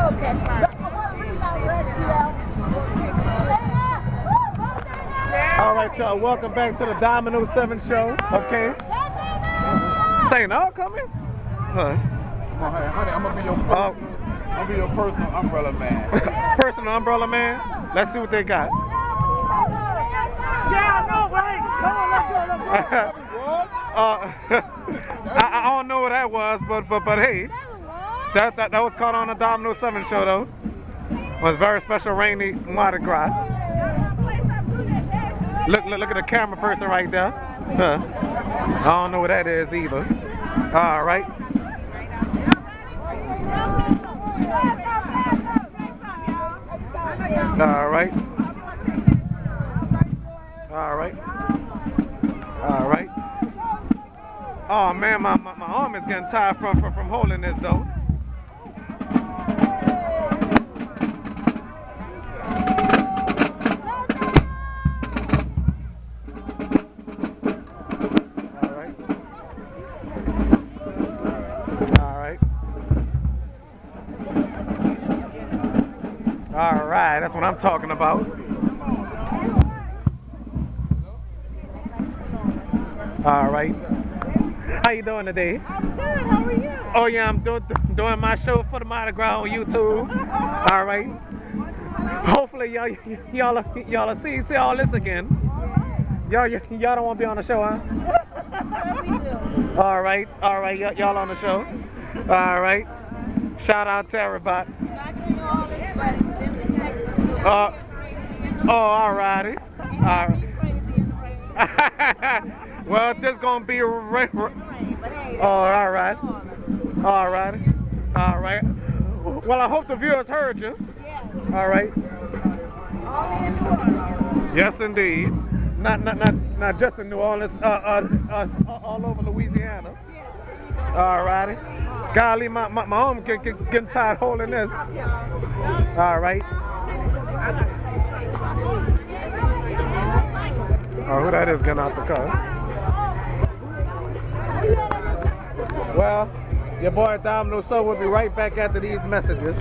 All right, y'all. Welcome back to the Dominoes 7 show. Okay. St. All coming? Huh? Honey, I'm gonna be your personal umbrella man. Personal umbrella man? Let's see what they got. Yeah, I know, right? Come on, let's go. I don't know what that was, but hey, that was caught on the Domino 7 show though. It was very special rainy Mardi Gras. Look at the camera person right there. Huh. I don't know what that is either. All right. All right. All right. All right. Oh man, my arm is getting tired from holding this though. All right, that's what I'm talking about. All right. How you doing today? I'm good. How are you? Oh yeah, I'm doing my show for the Mardi Gras on YouTube. All right. Hopefully y'all see all this again. Y'all don't want to be on the show, huh? Sure we do. All right, y'all on the show. All right. Shout out to everybody. All righty. All right. Well, this gonna be all right. All righty. All right. Well, I hope the viewers heard you. All right. Yes, indeed. Not just in New Orleans. All over Louisiana. All righty. Golly, my arm getting tired holding this. All right. Oh, who that is getting out the car? Well, your boy Domino, so we'll be right back after these messages.